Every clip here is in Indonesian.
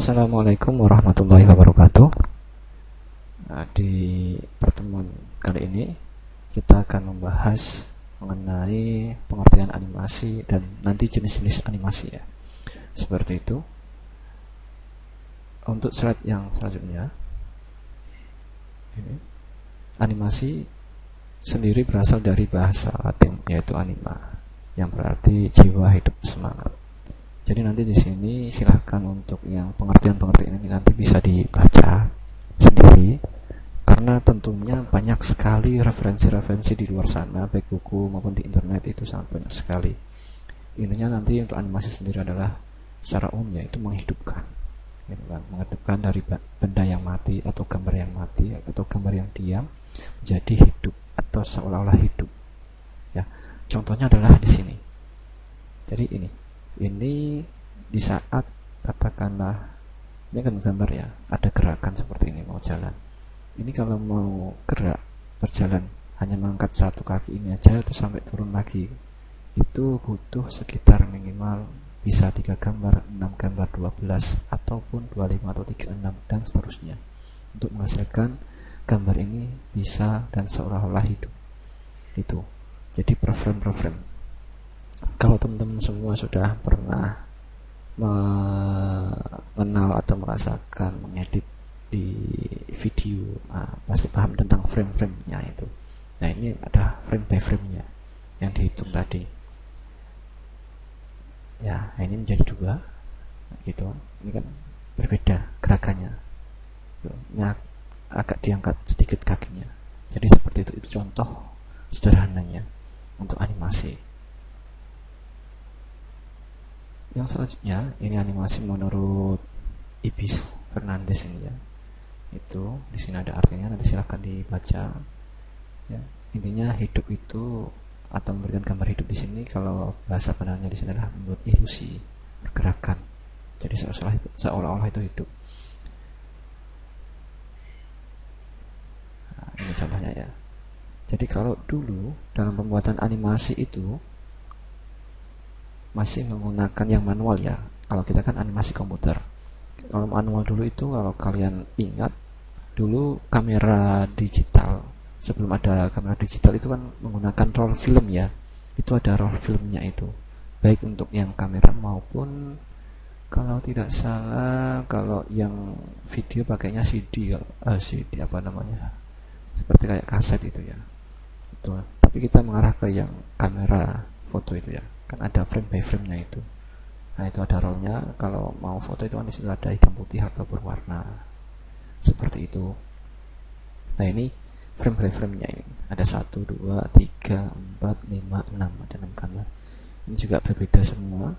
Assalamualaikum warahmatullahi wabarakatuh. Di pertemuan kali ini kita akan membahas mengenai pengertian animasi dan nanti jenis-jenis animasi ya. Seperti itu. Untuk slide yang selanjutnya, ini animasi sendiri berasal dari bahasa Latin yaitu anima, yang berarti jiwa, hidup, semangat. Jadi nanti di sini silahkan untuk yang pengertian-pengertian ini nanti bisa dibaca sendiri, karena tentunya banyak sekali referensi-referensi di luar sana, baik buku maupun di internet, itu sangat banyak sekali. Intinya nanti untuk animasi sendiri adalah secara umum yaitu menghidupkan dari benda yang mati atau gambar yang mati atau gambar yang diam menjadi hidup atau seolah-olah hidup. Ya, contohnya adalah di sini. Jadi ini di saat katakanlah ini kan gambar ya, ada gerakan seperti ini mau jalan. Ini kalau mau gerak berjalan hanya mengangkat satu kaki ini aja terus sampai turun lagi, itu butuh sekitar minimal bisa 3 gambar, 6 gambar, 12 ataupun 25 atau 36 dan seterusnya untuk menghasilkan gambar ini bisa dan seolah-olah hidup. Itu jadi per frame. Kalau teman-teman semua sudah pernah mengenal atau merasakan mengedit di video, pasti paham tentang frame-frame-nya itu. Nah, ini ada frame by frame-nya yang dihitung tadi. Ya, ini menjadi 2 gitu. Ini kan berbeda gerakannya. Ini agak diangkat sedikit kakinya. Jadi seperti itu. Itu contoh sederhananya untuk animasi. Yang selanjutnya ini animasi menurut Ibis Fernandes ini ya. Itu di sini ada artinya, nanti silahkan dibaca. Ya, intinya hidup itu atau memberikan gambar hidup di sini, kalau bahasa pandangannya di sini adalah membuat ilusi pergerakan. Jadi seolah-olah itu hidup. Nah, ini contohnya ya. Jadi kalau dulu dalam pembuatan animasi itu masih menggunakan yang manual ya. Kalau kita kan animasi komputer. Kalau manual dulu itu, kalau kalian ingat, dulu kamera digital, sebelum ada kamera digital itu kan menggunakan roll film ya. Itu ada roll filmnya itu, baik untuk yang kamera maupun kalau tidak salah kalau yang video pakainya CD apa namanya, seperti kayak kaset itu ya. Itu. Tapi kita mengarah ke yang kamera foto itu ya, kan ada frame by frame-nya itu. Nah, itu ada rollnya. Kalau mau foto itu kan di situ ada hitam putih atau berwarna seperti itu. Nah, ini frame by frame-nya ini ada 1, 2, 3, 4, 5, 6, ada 6 gambar. Ini juga berbeda semua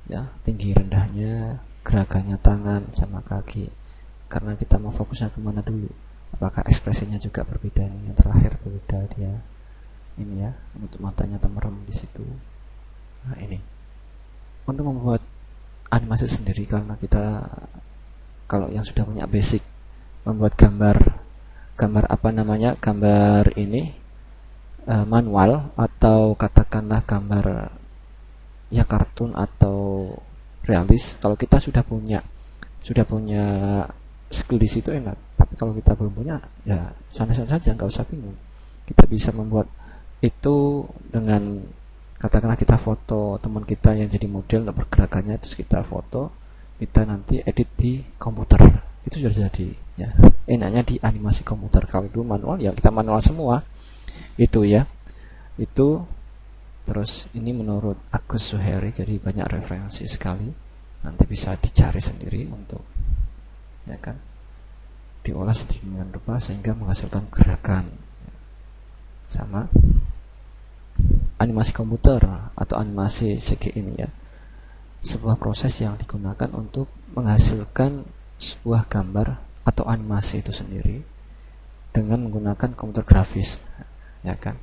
ya, tinggi rendahnya, gerakannya tangan sama kaki, karena kita mau fokusnya kemana dulu. Apakah ekspresinya juga berbeda nih? Yang terakhir berbeda dia ini ya, untuk matanya temerem di situ. Nah, ini untuk membuat animasi sendiri, karena kita kalau yang sudah punya basic membuat gambar apa namanya, gambar ini manual atau katakanlah gambar ya kartun atau realis, kalau kita sudah punya skill di situ enak. Tapi kalau kita belum punya ya sana-sana saja, nggak usah bingung. Kita bisa membuat itu dengan katakanlah kita foto teman kita yang jadi model untuk pergerakannya, terus kita foto, kita nanti edit di komputer, itu sudah jadi ya. Enaknya di animasi komputer. Kalau dulu manual ya kita manual semua itu ya. Itu terus ini menurut Agus Zuhairi, jadi banyak referensi sekali, nanti bisa dicari sendiri untuk ya kan diolah sedemikian rupa sehingga menghasilkan gerakan. Sama animasi komputer atau animasi CG ini ya, sebuah proses yang digunakan untuk menghasilkan sebuah gambar atau animasi itu sendiri dengan menggunakan komputer grafis ya kan.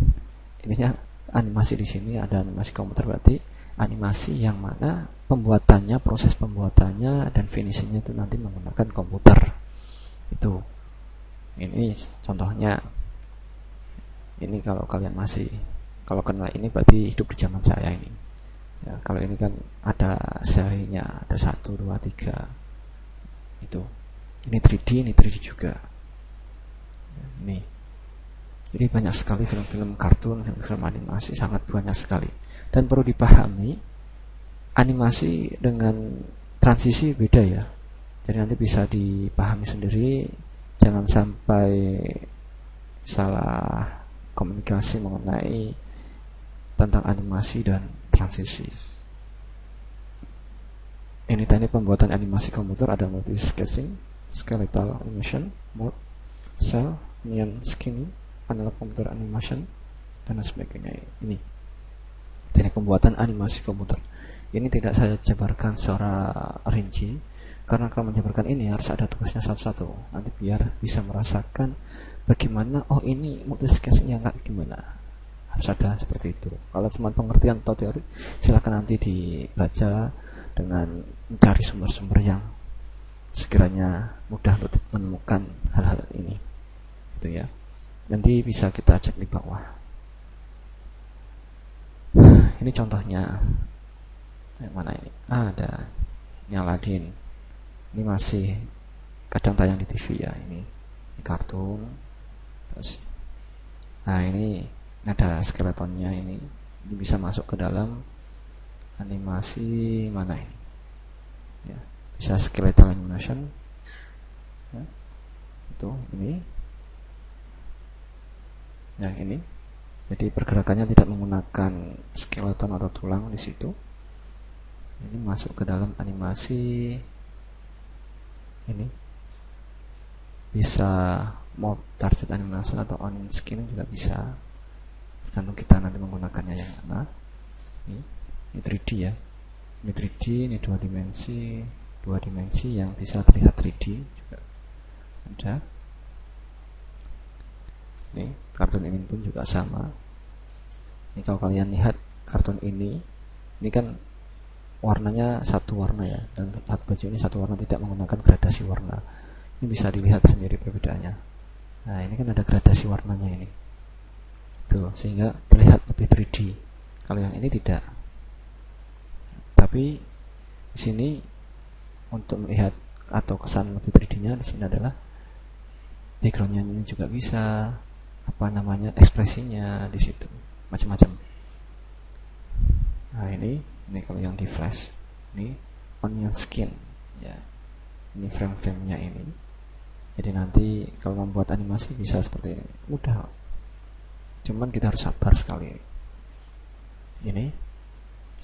Ininya animasi di sini ada animasi komputer, berarti animasi yang mana pembuatannya, proses pembuatannya dan finishingnya itu nanti menggunakan komputer. Itu ini contohnya. Ini kalau kalian masih, kalau kenal ini berarti hidup di zaman saya ini ya. Kalau ini kan ada serinya, ada 1, 2, 3 Itu. Ini 3D, ini 3D juga. Ini. Jadi banyak sekali film-film kartun, film-film animasi, sangat banyak sekali. Dan perlu dipahami, animasi dengan transisi beda ya. Jadi nanti bisa dipahami sendiri, jangan sampai salah komunikasi mengenai tentang animasi dan transisi. Ini teknik pembuatan animasi komputer, ada multi-sketching, skeletal animation, mode, cell, neon skinning, analog computer animation, dan sebagainya. Ini teknik pembuatan animasi komputer. Ini tidak saya jabarkan secara rinci, karena kalau menjabarkan ini harus ada tugasnya satu-satu. Nanti biar bisa merasakan bagaimana, oh ini multi-sketching yang nggak gimana. Harus ada seperti itu. Kalau cuma pengertian atau teori, silakan nanti dibaca dengan mencari sumber-sumber yang sekiranya mudah untuk menemukan hal-hal ini. Itu ya. Nanti bisa kita cek di bawah. Ini contohnya. Yang mana ini? Ada ini Aladdin. Ini masih kadang tayang di TV ya. Ini kartun. Terus, nah ini ada skeletonnya ini. Ini bisa masuk ke dalam animasi mana ini? Ya, bisa skeletal animation. Ya, itu ini. Yang ini. Jadi pergerakannya tidak menggunakan skeleton atau tulang di situ. Ini masuk ke dalam animasi. Ini bisa mode target animation atau on screen juga bisa, tergantung kita nanti menggunakannya yang mana. Ini 3D ya. Ini 3D, ini dua dimensi yang bisa terlihat 3D juga ada. Ini kartun ini pun juga sama. Ini kalau kalian lihat kartun ini kan warnanya satu warna ya, dan baju ini satu warna, tidak menggunakan gradasi warna. Ini bisa dilihat sendiri perbedaannya. Nah ini kan ada gradasi warnanya ini, tuh, sehingga terlihat lebih 3D. Kalau yang ini tidak. Tapi di sini untuk melihat atau kesan lebih 3D-nya di sini adalah background-nya ini juga bisa, ekspresinya di situ macam-macam. Nah ini kalau yang di flash, ini onion skin ya. Ini frame-framenya ini. Jadi nanti kalau membuat animasi bisa seperti ini, mudah. Cuman kita harus sabar sekali. Ini.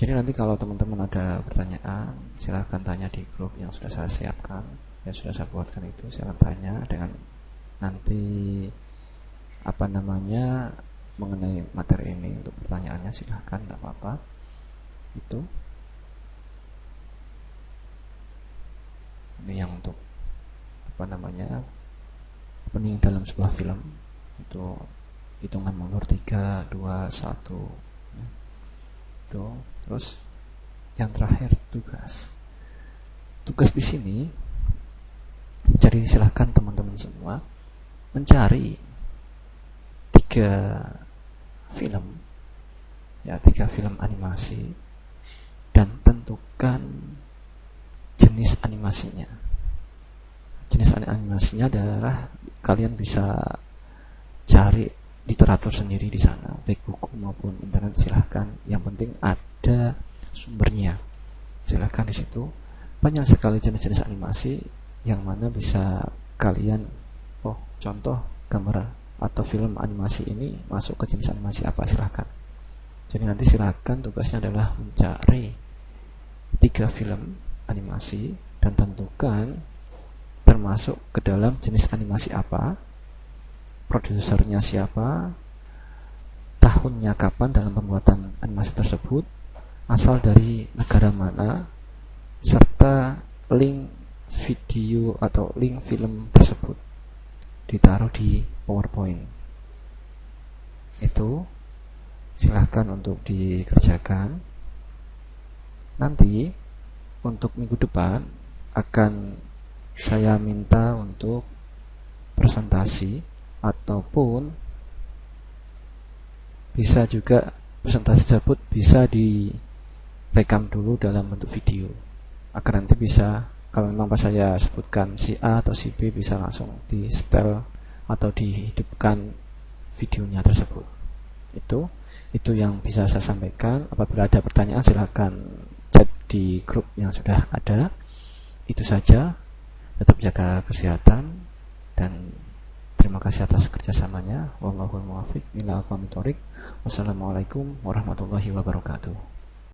Jadi nanti kalau teman-teman ada pertanyaan, silahkan tanya di grup yang sudah saya siapkan, yang sudah saya buatkan itu. Silahkan tanya dengan nanti mengenai materi ini. Untuk pertanyaannya silahkan, tidak apa-apa. Itu ini yang untuk opening dalam sebuah film, itu hitungan mundur 3, 2, 1 ya. Itu terus yang terakhir tugas di sini. Jadi silahkan teman-teman semua mencari 3 film animasi dan tentukan jenis animasinya. Jenis animasinya adalah kalian bisa cari literatur sendiri di sana, baik buku maupun internet, silahkan. Yang penting ada sumbernya. Silahkan di situ banyak sekali jenis-jenis animasi yang mana bisa kalian contoh gambar atau film animasi ini masuk ke jenis animasi apa, silahkan. Jadi nanti silahkan tugasnya adalah mencari 3 film animasi dan tentukan termasuk ke dalam jenis animasi apa, produsernya siapa, tahunnya kapan dalam pembuatan animasi tersebut, asal dari negara mana, serta link video atau link film tersebut ditaruh di PowerPoint. Itu silahkan untuk dikerjakan. Nanti untuk minggu depan akan saya minta untuk presentasi, ataupun bisa juga presentasi tersebut bisa direkam dulu dalam bentuk video, agar nanti bisa Kalau memang pas saya sebutkan si A atau si B, bisa langsung di setel atau dihidupkan videonya tersebut. Itu yang bisa saya sampaikan. Apabila ada pertanyaan silahkan chat di grup yang sudah ada. Itu saja. Tetap jaga kesehatan dan terima kasih atas kerjasamanya. Wallahul muwaffiq ila aqwamit thoriq. Wassalamualaikum warahmatullahi wabarakatuh.